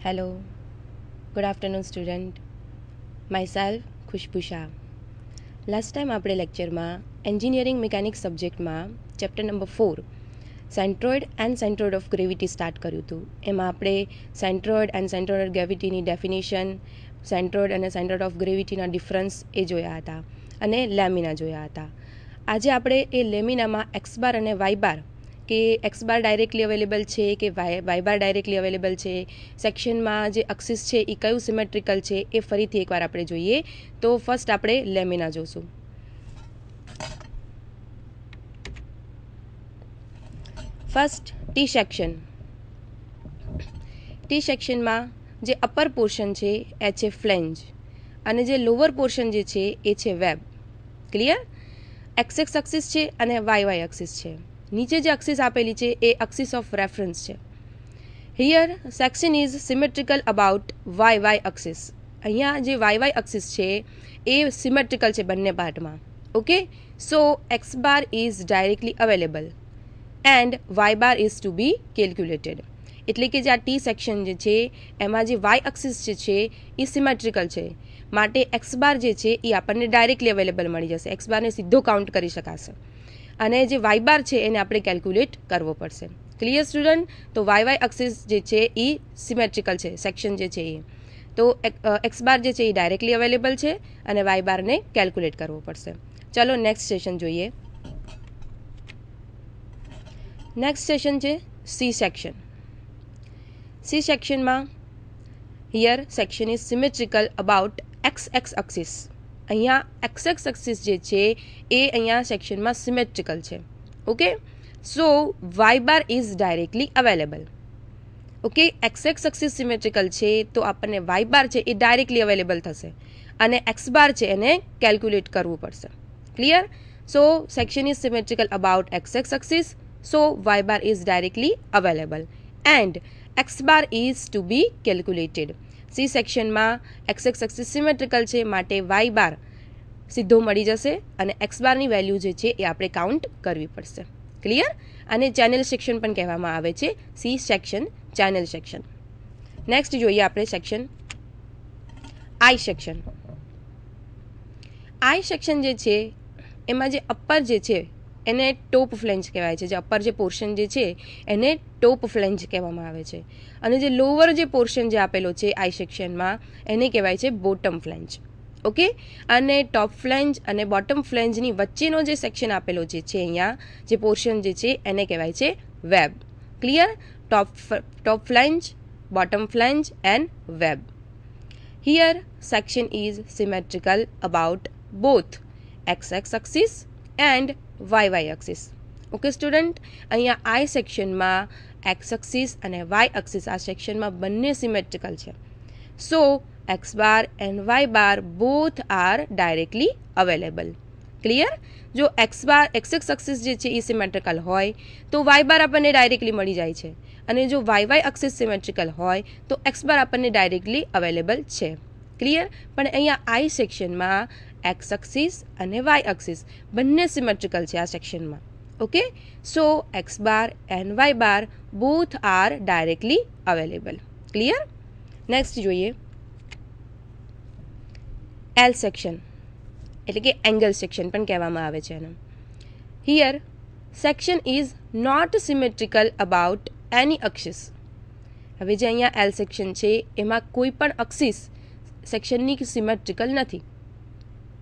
Hello, good afternoon student. Myself Khushbu Shah. Last time આપણે લેક્ચરમાં engineering mechanics સબ્જેક્ટમાં chapter number 4 centroid and centroid of gravity start કર્યું હતું. એમાં આપણે સેન્ટ્રોઇડ એન્ડ સેન્ટ્રોઇડ ઓફ ગ્રેવિટીની ડેફિનેશન, સેન્ટ્રોઇડ અને સેન્ટ્રોઇડ ઓફ ગ્રેવિટીના ડિફરન્સ એ જોયા હતા અને લેમિના જોયા હતા. આજે આપણે એ લેમિનામાં એક્સ બાર અને વાય બાર કે એક્સ બાર ડાયરેક્ટલી અવેલેબલ છે કે વાય બાર ડાયરેક્ટલી અવેલેબલ છે, સેક્શનમાં જે અક્સિસ છે એ કયું સિમેટ્રિકલ છે એ ફરીથી એકવાર આપણે જોઈએ. તો ફર્સ્ટ આપણે લેમિના જોશું. First T section. ટી સેક્શનમાં જે અપર પોર્શન છે એ છે ફ્લેન્જ અને જે લોઅર પોર્શન જે છે એ છે web. Clear? X x axis છે અને વાય વાય અક્સિસ છે. નીચે જે અક્સિસ આપેલી છે એ અક્સિસ ઓફ રેફરન્સ છે. Here section is symmetrical about Y Y axis. અહીંયા જે વાય વાય અક્સિસ છે એ સિમેટ્રિકલ છે બંને પાર્ટમાં. Okay, so x bar is directly available and Y bar is to be calculated. એટલે કે જે આ ટી સેક્શન જે છે એમાં જે વાય અક્સિસ જે છે એ સિમેટ્રિકલ છે, માટે એક્સ બાર જે છે એ આપણને ડાયરેક્ટલી અવેલેબલ મળી જશે. એક્સ બારને સીધો કાઉન્ટ કરી શકાશે અને જે વાય બાર છે એને આપણે કેલ્ક્યુલેટ કરવો પડશે. Clear student? તો વાય વાય અક્સિસ જે છે એ સિમેટ્રિકલ છે સેક્શન જે છે એ. તો એક્સ બાર જે છે એ ડાયરેક્ટલી અવેલેબલ છે અને વાય બારને કેલ્ક્યુલેટ કરવો પડશે. ચલો નેક્સ્ટ સેશન જોઈએ. નેક્સ્ટ સેશન છે સી સેક્શન. સી સેક્શનમાં here section is symmetrical about X x axis. અહીંયા એક્સ એક્સ અક્સિસ જે છે એ અહીંયા સેક્શનમાં સિમેટ્રિકલ છે. Okay, so Y bar is directly available. Okay, X x axis symmetrical છે તો આપણને વાય બાર છે એ ડાયરેક્ટલી અવેલેબલ થશે અને એક્સ બાર છે એને કેલ્ક્યુલેટ કરવું પડશે. Clear? So section is symmetrical about X x axis, so Y bar is directly available and X bar is to be calculated. C સેક્શનમાં એક્સ એક્સ અક્સિસ સિમેટ્રિકલ છે માટે Y બાર સીધો મળી જશે અને એક્સ બારની વેલ્યુ જે છે એ આપણે કાઉન્ટ કરવી પડશે. ક્લિયર? અને ચેનલ સેક્શન પણ કહેવામાં આવે છે. C section channel section. Next જોઈએ આપણે સેક્શન આઈ સેક્શન. આઈ સેક્શન જે છે એમાં જે અપર જે છે એને ટોપ ફ્લેન્જ કહેવાય છે. જે અપર જે પોર્શન જે છે એને ટોપ ફ્લેન્જ કહેવામાં આવે છે અને જે લોઅર જે પોર્શન જે આપેલો છે આઈ સેક્શનમાં એને કહેવાય છે બોટમ ફ્લેન્જ. ઓકે, અને ટોપ ફ્લેન્જ અને બોટમ ફ્લેન્જની વચ્ચેનો જે સેક્શન આપેલો જે છે અહીંયા જે પોર્શન જે છે એને કહેવાય છે web. Clear? Top flange, bottom flange and web. Here section is symmetrical about both x x axis and y Y axis. Okay student, અહીંયા આઈ સેક્શનમાં એક્સ અક્સિસ અને વાય અક્સિસ આ સેક્શનમાં બંને સિમેટ્રિકલ છે. So x bar and Y bar both are directly available. Clear? જો x x axis જે છે એ સિમેટ્રિકલ હોય તો વાય બાર આપણને ડાયરેક્ટલી મળી જાય છે અને જો વાય વાય અક્સિસ સિમેટ્રિકલ હોય તો એક્સ બાર આપણને ડાયરેક્ટલી અવેલેબલ છે. ક્લિયર? પણ અહીંયા આઈ સેક્શનમાં એક્સ અક્સિસ અને વાય અક્સિસ બંને સિમેટ્રિકલ છે આ સેક્શનમાં. Okay, so x bar and Y bar both are directly available. Clear? Next જોઈએ એલ સેક્શન, એટલે કે એંગલ સેક્શન પણ કહેવામાં આવે છે એને. Here section is not symmetrical about any axis. હવે જે અહીંયા એલ સેક્શન છે એમાં કોઈ પણ અક્સિસ સેક્શનની સિમેટ્રિકલ નથી.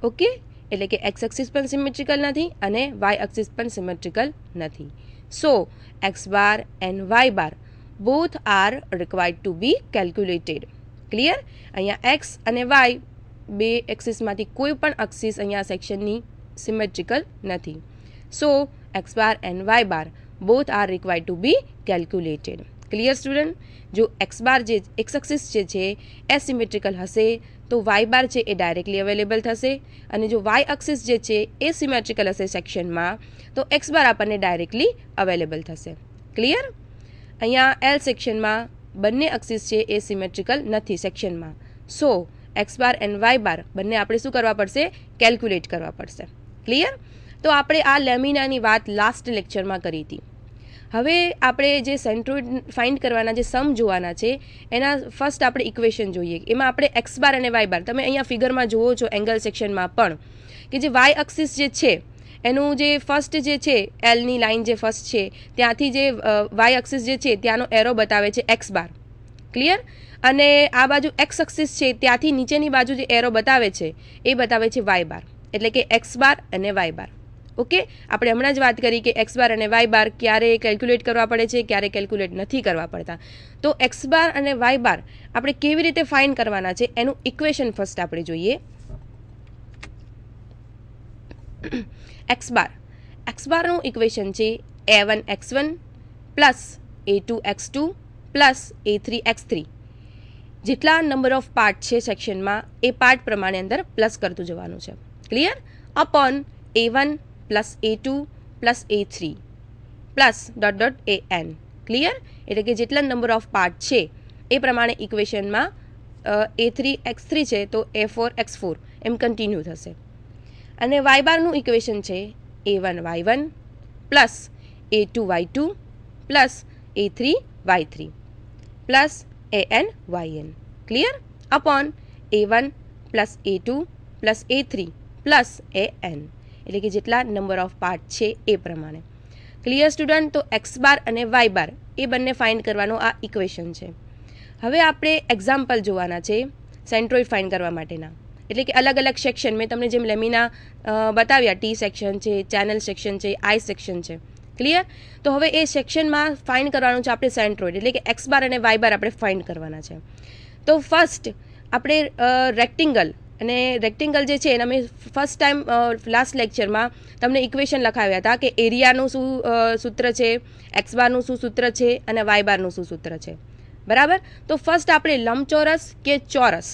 ઓકે, એટલે કે એક્સ એક્સિસ પણ સિમેટ્રિકલ નથી અને વાય અક્સિસ પણ સિમેટ્રિકલ નથી. So x bar and Y bar both are required to be calculated. Clear? અહીંયા એક્સ અને વાય બે એક્સિસમાંથી કોઈ પણ અક્સિસ અહીંયા સેક્શનની સિમેટ્રિકલ નથી. So x bar and Y bar both are required to be calculated. Clear student? જો એક્સ બાર જે એક્સ એક્સિસ જે છે એ સિમેટ્રિકલ હશે તો વાય બાર છે એ ડાયરેક્ટલી અવેલેબલ થશે અને જો વાય અક્સિસ જે છે એ સિમેટ્રિકલ હશે સેક્શનમાં તો એક્સ બાર આપણને ડાયરેક્ટલી અવેલેબલ થશે. ક્લિયર? અહીંયા એલ સેક્શનમાં બંને અક્સિસ છે એ સિમેટ્રિકલ નથી સેક્શનમાં. સો એક્સ બાર એન્ડ વાય બાર બંને આપણે શું કરવા પડશે? કેલ્ક્યુલેટ કરવા પડશે. ક્લિયર? તો આપણે આ લેમિનાની વાત લાસ્ટ લેક્ચરમાં કરી હતી. હવે આપણે જે સેન્ટ્રોઇડ ફાઇન્ડ કરવાના જે સમ જોવાના છે એના ફર્સ્ટ આપણે ઇક્વેશન જોઈએ. એમાં આપણે એક્સ બાર અને વાય બાર, તમે અહીંયા ફિગરમાં જુઓ છો એંગલ સેક્શનમાં પણ, કે જે વાય એક્સિસ જે છે એનું જે ફર્સ્ટ જે છે એલની લાઇન જે ફર્સ્ટ છે ત્યાંથી જે વાય એક્સિસ જે છે ત્યાંનો એરો બતાવે છે એક્સ બાર. ક્લિયર? અને આ બાજુ એક્સ એક્સિસ છે ત્યાંથી નીચેની બાજુ જે એરો બતાવે છે એ બતાવે છે વાય બાર, એટલે કે એક્સ બાર અને વાય બાર. ઓકે, આપણે હમણાં જ વાત કરી કે એક્સ બાર અને વાય બાર ક્યારે કેલ્ક્યુલેટ કરવા પડે છે, ક્યારે કેલ્ક્યુલેટ નથી કરવા પડતા. તો એક્સ બાર અને વાય બાર આપણે કેવી રીતે ફાઇન્ડ કરવાના છે એનું ઇક્વેશન ફર્સ્ટ આપણે જોઈએ. એક્સ બારનું ઇક્વેશન છે a1 x1 plus a2 x2 plus a3 x3. જેટલા નંબર ઓફ પાર્ટ છે સેક્શનમાં એ પાર્ટ પ્રમાણે અંદર પ્લસ કરતું જવાનું છે. Clear? Upon a1 plus a2 plus a3 plus dot dot an. Clear? એટલે કે જેટલા નંબર ઓફ પાર્ટ છે એ પ્રમાણે ઇક્વેશનમાં a3 x3 છે તો a4 x4 એમ કન્ટિન્યુ થશે. અને વાય બારનું ઇક્વેશન છે a1 y1 plus a2 y2 plus a3 y3 plus an yn. Clear? Upon a1 plus a2 plus a3 plus an. એટલે કે જેટલા નંબર ઓફ પાર્ટ છે એ પ્રમાણે. Clear student? તો એક્સ બાર અને વાય બાર એ બંને ફાઇન્ડ કરવાનો આ ઇક્વેશન છે. હવે આપણે એક્ઝામ્પલ જોવાના છે સેન્ટ્રોઇડ ફાઇન્ડ કરવા માટેના, એટલે કે અલગ અલગ સેક્શન મેં તમને જેમ લેમિના બતાવ્યા, ટી સેક્શન છે, ચેનલ સેક્શન છે, આઈ સેક્શન છે. ક્લિયર? તો હવે એ સેક્શનમાં ફાઇન્ડ કરવાનું છે આપણે સેન્ટ્રોઇડ, એટલે કે એક્સ બાર અને વાય બાર આપણે ફાઇન્ડ કરવાના છે. તો ફર્સ્ટ આપણે રેક્ટેંગલ, અને રેક્ટેંગલ જે છે એના મેં ફર્સ્ટ ટાઈમ લાસ્ટ લેક્ચરમાં તમને ઇક્વેશન લખાવ્યા હતા કે એરિયાનું શું સૂત્ર છે, એક્સ બારનું શું સૂત્ર છે અને વાય બારનું શું સૂત્ર છે. બરાબર? તો ફર્સ્ટ આપણે લંબચોરસ કે ચોરસ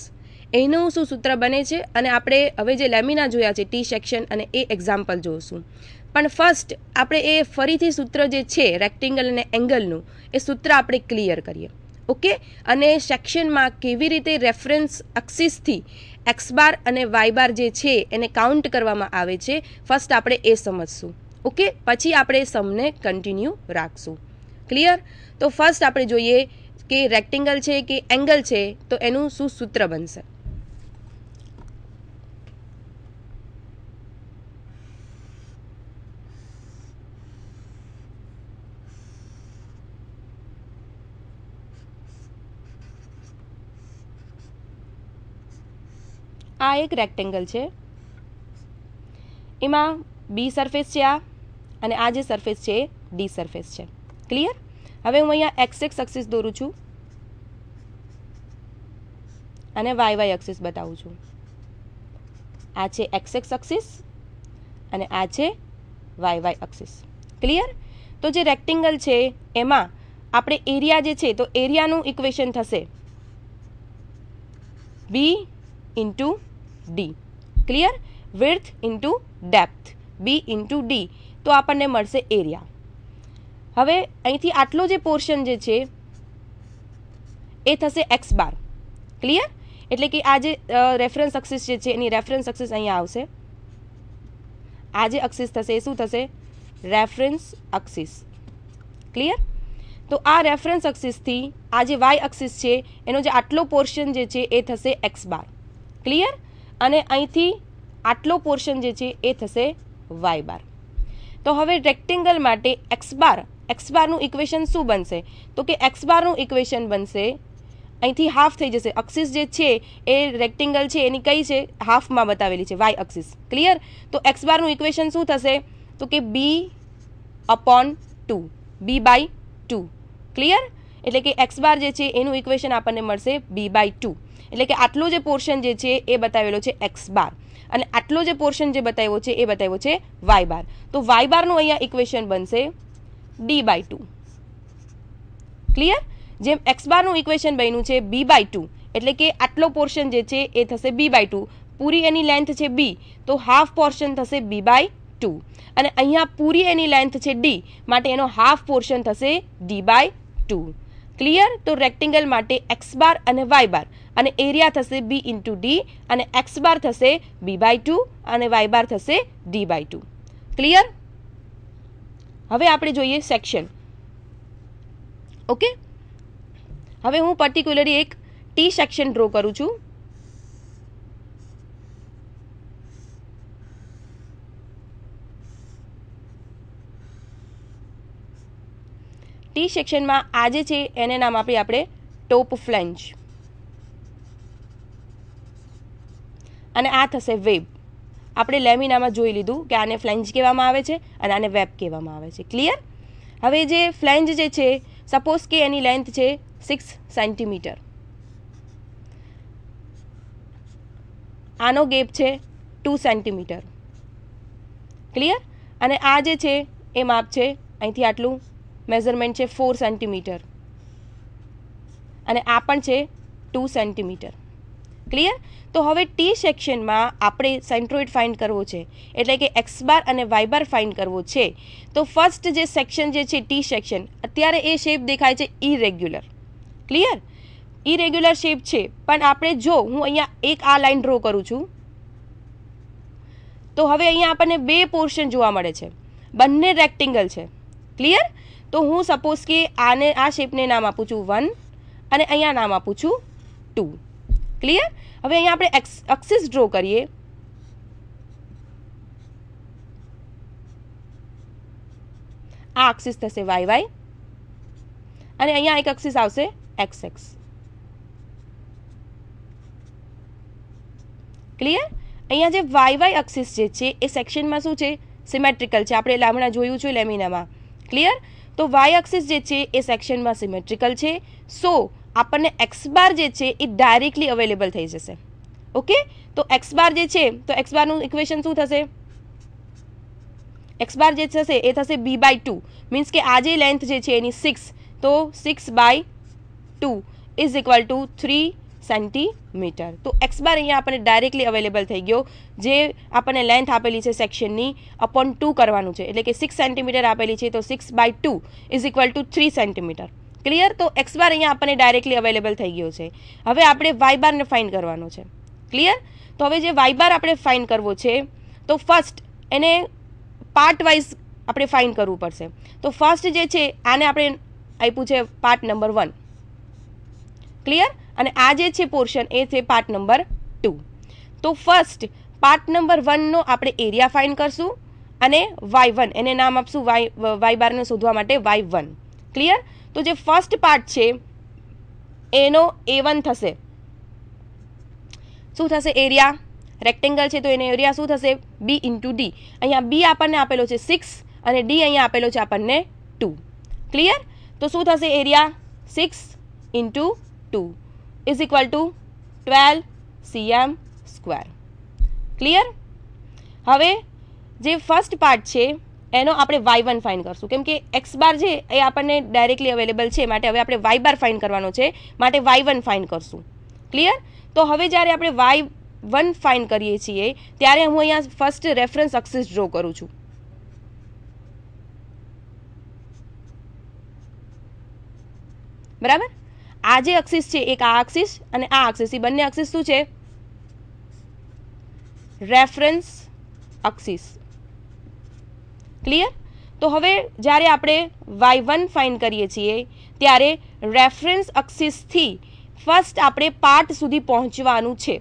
એનું શું સૂત્ર બને છે, અને આપણે હવે જે લેમિના જોયા છે ટી સેક્શન અને એ એક્ઝામ્પલ જોઈશું. પણ ફર્સ્ટ આપણે એ ફરીથી સૂત્ર જે છે રેક્ટેંગલ અને એંગલનું એ સૂત્ર આપણે ક્લિયર કરીએ. ઓકે? અને સેક્શનમાં કેવી રીતે રેફરન્સ એક્સિસથી એક્સ બાર અને વાય બાર જે છે એને કાઉન્ટ કરવામાં આવે છે ફર્સ્ટ આપણે એ સમજશું. ઓકે? પછી આપણે સમને કન્ટિન્યુ રાખશું. ક્લિયર? તો ફર્સ્ટ આપણે જોઈએ કે રેક્ટેંગલ છે કે એંગલ છે તો એનું શું સૂત્ર બનશે. આ એક રેક્ટેંગલ છે, એમાં બી સરફેસ છે આ, અને આ જે સરફેસ છે એ ડી સરફેસ છે. ક્લિયર? હવે હું અહીંયા એક્સ એક્સ એક્સિસ દોરું છું અને વાય વાય એક્સિસ બતાવું છું. આ છે એક્સ એક્સ એક્સિસ અને આ છે વાય વાય એક્સિસ. ક્લિયર? તો જે રેક્ટેંગલ છે એમાં આપણે એરિયા જે છે તો એરિયાનું ઇક્વેશન થશે b into d. Clear? Width into depth, b into d, તો આપણને મળશે એરિયા. હવે અહીંથી આટલો જે પોર્શન જે છે એ થશે એક્સ બાર. ક્લિયર? એટલે કે આ જે રેફરન્સ એક્સિસ જે છે એની રેફરન્સ એક્સિસ અહીંયા આવશે. આ જે એક્સિસ થશે એ શું થશે? Reference axis. ક્લિયર? તો આ રેફરન્સ એક્સિસથી આ જે વાય એક્સિસ છે એનો જે આટલો પોર્શન જે છે એ થશે એક્સ બાર. ક્લિયર? અને અહીંથી આટલો પોર્શન જે છે એ થશે વાય બાર. તો હવે રેક્ટેંગલ માટે એક્સ બારનું ઇક્વેશન શું બનશે? તો કે એક્સ બારનું ઇક્વેશન બનશે, અહીંથી હાફ થઈ જશે. એક્સિસ જે છે એ રેક્ટેંગલ છે એની કઈ છે? હાફમાં બતાવેલી છે, વાય એક્સિસ. ક્લિયર? તો એક્સ બારનું ઇક્વેશન શું થશે? તો કે B upon 2, B by 2. Clear? એટલે કે એક્સ બાર જે છે એનું ઇક્વેશન આપણને મળશે બી બાય 2. એટલે કે આટલો જે પોર્શન જે છે એ બતાવેલો છે એક્સ બાર, અને આટલો જે પોર્શન જે બતાવ્યો છે એ બતાવ્યો છે વાય બાર. તો વાય બારનું અહીંયા ઇક્વેશન બનશે ડી બાય 2. ક્લિયર? જેમ એક્સ બારનું ઇક્વેશન બન્યું છે બી બાય 2, એટલે કે આટલો પોર્શન જે છે એ થશે બી બાય 2. પૂરી એની લેન્થ છે બી, તો હાફ પોર્શન થશે બી બાય 2. અને અહીંયા પૂરી એની લેન્થ છે ડી, માટે એનો હાફ પોર્શન થશે ડી બાય 2. ક્લિયર? તો રેક્ટેંગલ માટે એક્સ બાર અને વાય બાર, અને એરિયા થશે બી ઇન્ટુ ડી, અને એક્સ બાર થશે બી બાય 2 અને વાય બાર થશે ડી બાય 2. ક્લિયર? હવે આપણે જોઈએ સેક્શન. ઓકે, હવે હું પર્ટિક્યુલરલી એક ટી સેક્શન ડ્રો કરું છું. ટી સેક્શનમાં આ જે છે એને નામ આપીએ આપણે ટોપ ફ્લેન્જ, અને આ થશે વેબ. આપણે લેમિનામાં જોઈ લીધું કે આને ફ્લેન્જ કહેવામાં આવે છે અને આને વેબ કહેવામાં આવે છે. ક્લિયર? હવે જે ફ્લેન્જ જે છે, સપોઝ કે એની લેન્થ છે 6 સેન્ટીમીટર, આનો ગેપ છે 2 સેન્ટીમીટર. ક્લિયર? અને આ જે છે એ માપ છે, અહીંથી આટલું મેઝરમેન્ટ છે 4 સેન્ટીમીટર, અને આ પણ છે 2 સેન્ટીમીટર. ક્લિયર? તો હવે ટી સેક્શનમાં આપણે સેન્ટ્રોઇડ ફાઇન્ડ કરવો છે, એટલે કે એક્સ બાર અને વાય બાર ફાઇન્ડ કરવો છે. તો ફર્સ્ટ જે સેક્શન જે છે ટી સેક્શન, અત્યારે એ શેપ દેખાય છે ઇરેગ્યુલર. ક્લિયર? ઇરેગ્યુલર શેપ છે, પણ આપણે જો હું અહીંયા એક આ લાઈન ડ્રો કરું છું, તો હવે અહીંયા આપણને બે પોર્શન જોવા મળે છે, બંને રેક્ટેંગલ છે. ક્લિયર? તો હું સપોઝ કે આને આ શેપને નામ આપું છું 1 અને અહીંયા નામ આપું છું 2. ક્લિયર? હવે અહીંયા આપણે એક્સિસ ડ્રો કરીએ. આ એક્સિસ થશે વાય વાય, અને અહીંયા એક એક્સિસ આવશે એક્સ એક્સ. ક્લિયર? અહીંયા જે વાય વાય એક્સિસ જે છે એ સેક્શનમાં શું છે? સિમેટ્રિકલ છે. આપણે હમણાં જોયું છે લેમિનામાં. ક્લિયર? તો વાય એક્સિસ જે છે એ સેક્શનમાં સિમેટ્રિકલ છે, સો આપણને એક્સ બાર જે છે એ ડાયરેક્ટલી અવેલેબલ થઈ જશે. ઓકે, તો એક્સ બાર જે છે, તો એક્સ બારનું ઇક્વેશન શું થશે? એક્સ બાર જે થશે એ થશે b/2, મીન્સ કે આ જે લેન્થ જે છે એની 6, તો 6/2 ઇઝ ઇક્વલ ટુ 3 સેન્ટીમીટર. તો એક્સ બાર અહીંયા આપણને ડાયરેક્ટલી અવેલેબલ થઈ ગયો. જે આપણને લેન્થ આપેલી છે સેક્શનની અપોન 2 કરવાનું છે, એટલે કે 6 સેન્ટીમીટર આપેલી છે, તો 6/2 is equal to 3 centimetre. Clear? તો એક્સ બાર અહીંયા આપણને ડાયરેક્ટલી અવેલેબલ થઈ ગયો છે. હવે આપણે વાય બારને ફાઇન્ડ કરવાનો છે. ક્લિયર? તો હવે જે વાય બાર આપણે ફાઇન્ડ કરવો છે, તો ફર્સ્ટ એને પાર્ટ વાઇઝ આપણે ફાઇન્ડ કરવું પડશે. તો ફર્સ્ટ જે છે આને આપણે આપ્યું છે પાર્ટ નંબર 1. ક્લિયર? અને આ જે છે પોર્શન એ છે પાર્ટ નંબર 2. તો ફર્સ્ટ પાર્ટ નંબર 1 નો આપણે એરિયા ફાઇન્ડ કરશું, અને y1 એને નામ આપશું વાય બારને શોધવા માટે y1. ક્લિયર? તો જે ફર્સ્ટ પાર્ટ છે એનો a1 થશે. શું થશે? એરિયા. રેક્ટેંગલ છે તો એનો એરિયા શું થશે? b × d. અહીંયા b આપણને આપેલો છે 6 અને d અહીંયા આપેલો છે આપણને 2. ક્લિયર? તો શું થશે area? 6 × 2 is equal to 12 cm². Clear? હવે જે ફર્સ્ટ પાર્ટ છે એનો આપણે y1 ફાઇન્ડ કરશું, કેમ કે એક્સ બાર છે એ આપણને ડાયરેક્ટલી અવેલેબલ છે, માટે હવે આપણે વાય બાર ફાઇન્ડ કરવાનો છે, માટે y1 ફાઇન્ડ કરશું. ક્લિયર? તો હવે જ્યારે આપણે y1 ફાઇન્ડ કરીએ છીએ ત્યારે હું અહીંયા ફર્સ્ટ રેફરન્સ એક્સિસ ડ્રો કરું છું. બરાબર? આ જે એક્સિસ છે, એક આ એક્સિસ અને આ એક્સિસ, એ બંને એક્સિસ શું છે? Reference axis. ક્લિયર? તો હવે જ્યારે આપણે y1 ફાઇન્ડ કરીએ છીએ ત્યારે રેફરન્સ એક્સિસથી ફર્સ્ટ આપણે પાર્ટ સુધી પહોંચવાનું છે,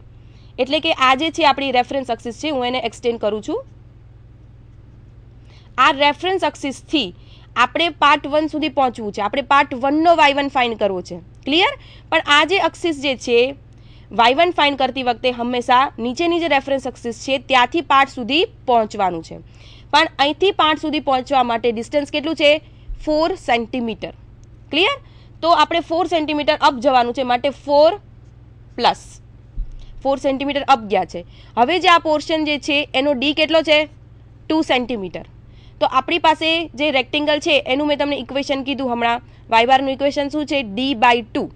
એટલે કે આ જે છે આપણી રેફરન્સ એક્સિસ છે, હું એને એક્સટેન્ડ કરું છું. આ રેફરન્સ એક્સિસથી આપણે પાર્ટ 1 સુધી પહોંચવું છે. આપણે પાર્ટ 1 નો y1 ફાઇન્ડ કરવો છે. ક્લિયર? પણ આ જે એક્સિસ જે છે y1 ફાઇન્ડ કરતી વખતે હંમેશા નીચેની જે રેફરન્સ એક્સિસ છે ત્યાંથી પાર્ટ સુધી પહોંચવાનું છે. પણ અહીંથી પાર્ટ સુધી પહોંચવા માટે ડિસ્ટન્સ કેટલું છે? 4 સેન્ટીમીટર. ક્લિયર? તો આપણે 4 સેન્ટીમીટર અપ જવાનું છે, માટે 4 સેન્ટીમીટર અપ ગયા છે. હવે જે આ પોર્શન જે છે એનો ડી કેટલો છે? 2 સેન્ટીમીટર. તો આપણી પાસે જે રેક્ટેંગલ છે એનું મેં તમને ઇક્વેશન કીધું હમણાં. વાય બારનું ઇક્વેશન શું છે? d/2.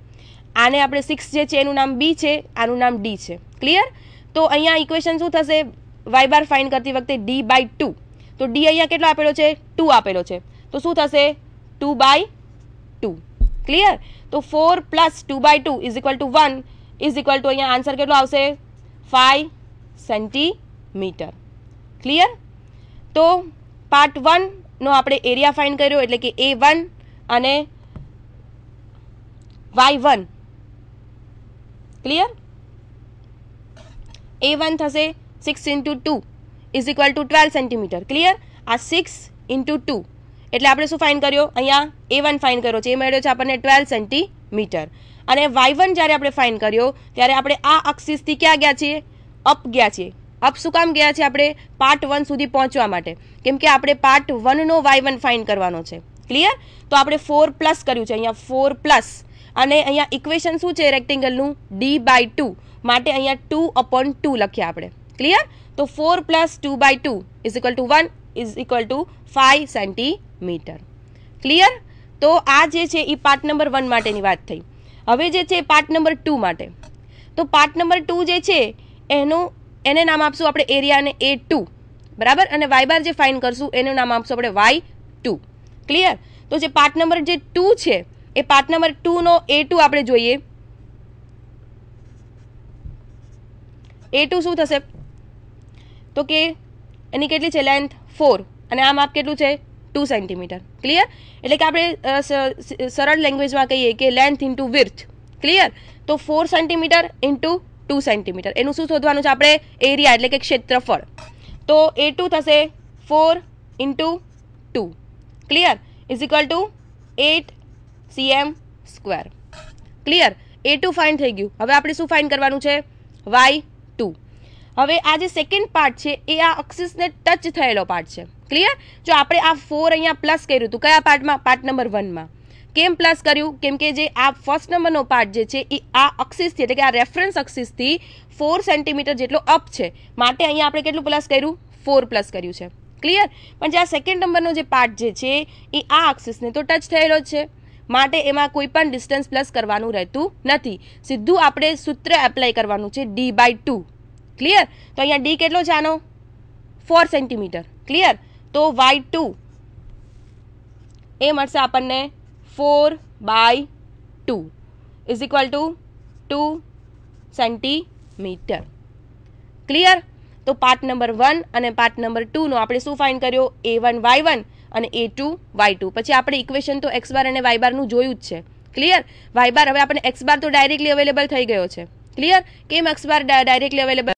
આને આપણે 6 જે છે એનું નામ b છે, આનું નામ d છે. ક્લિયર? તો અહીંયા ઇક્વેશન શું થશે? વાય બાર ફાઇન્ડ કરતી વખતે d/2. તો d અહીંયા કેટલો આપેલો છે? 2 આપેલો છે. તો શું થશે? 2/2. ક્લિયર? તો 4 + 2/2 is equal to 1 is equal to અહીંયા આન્સર કેટલો આવશે? 5 સેન્ટીમીટર. ક્લિયર? તો પાર્ટ 1 નો આપણે એરિયા ફાઇન્ડ કર્યો, એટલે કે a1, અને y1 ક્લિયર a1 થશે 6 into 2 is equal to 12 centimetre clear આ 6 into 2 એટલે આપણે શું ફાઇન્ડ કર્યો અહીંયા a1 ફાઇન્ડ કર્યો છે એ મળ્યો છે આપણને 12 સેન્ટીમીટર અને y1 જ્યારે આપણે ફાઇન્ડ કર્યો ત્યારે આપણે આ અક્ષિસથી ક્યાં ગયા છીએ અપ ગયા છીએ અપ શું કામ ગયા છે આપણે પાર્ટ 1 સુધી પહોંચવા માટે કેમ કે આપણે પાર્ટ 1 નો y1 ફાઇન્ડ કરવાનો છે ક્લિયર તો આપણે 4 પ્લસ કર્યું છે અહીંયા 4 પ્લસ અને અહીંયા ઇક્વેશન શું છે રેક્ટેંગલનું d/2 માટે અહીંયા 2/2 લખ્યા આપણે ક્લિયર તો 4 plus 2/2 is equal to 1 is equal to 5 centimetre clear તો આ જે છે એ પાર્ટ નંબર 1 માટેની વાત થઈ હવે જે છે પાર્ટ નંબર 2 માટે તો પાર્ટ નંબર 2 જે છે એને નામ આપશું આપણે એરિયાને A2 બરાબર અને y બાર જે ફાઇન્ડ કરશું એનું નામ આપશું આપણે y2 ક્લિયર તો જે પાર્ટ નંબર જે 2 છે એ પાર્ટ નંબર 2 નો A2 આપણે જોઈએ A2 શું થશે તો કે એની કેટલી છે લેન્થ 4 અને આ માપ કેટલું છે 2 સેન્ટીમીટર ક્લિયર એટલે કે આપણે સરળ લેંગ્વેજમાં કહીએ કે લેન્થ ઇન્ટુ વિડ્થ ક્લિયર તો 4 સેન્ટીમીટર ઇન્ટુ 2 સેન્ટીમીટર એનું શું શોધવાનું છે આપણે એરિયા એટલે કે ક્ષેત્રફળ તો A2 થશે 4 into 2 clear is equal to 8 cm square clear A2 find થઈ ગયું હવે આપણે શું ફાઇન્ડ કરવાનું છે y2 હવે આ જે સેકન્ડ પાર્ટ છે એ આ અક્ષિસને ટચ થયેલો પાર્ટ છે ક્લિયર જો આપણે આ 4 અહીંયા પ્લસ કર્યું હતું કયા પાર્ટમાં પાર્ટ નંબર 1 માં કેમ પ્લસ કર્યું કેમ કે જે આ ફર્સ્ટ નંબરનો પાર્ટ જે છે એ આ અક્ષિસથી એટલે કે આ રેફરન્સ અક્ષિસથી 4 સેન્ટીમીટર જેટલો અપ છે માટે અહીંયા આપણે કેટલું પ્લસ કર્યું 4 પ્લસ કર્યું છે ક્લિયર પણ જે આ સેકન્ડ નંબરનો જે પાર્ટ જે છે એ આ અક્ષિસને તો ટચ થયેલો જ છે માટે એમાં કોઈ પણ ડિસ્ટન્સ પ્લસ કરવાનું રહેતું નથી સીધું આપણે સૂત્ર એપ્લાય કરવાનું છે d/2 ક્લિયર તો અહીંયા d કેટલો છે આનો 4 સેન્ટીમીટર ક્લિયર તો y2 એ મળશે આપણને 4/2 is equal to 2 centimetre clear તો પાર્ટ નંબર 1 અને પાર્ટ નંબર 2 નો આપણે શું ફાઇન્ડ કર્યો a1 y1 અને a2 y2 પછી આપણે ઇક્વેશન તો x બાર અને y બારનું જોયું જ છે ક્લિયર y બાર હવે આપણને x બાર તો ડાયરેક્ટલી અવેલેબલ થઈ ગયો છે ક્લિયર કેમ x બાર ડાયરેક્ટલી અવેલેબલ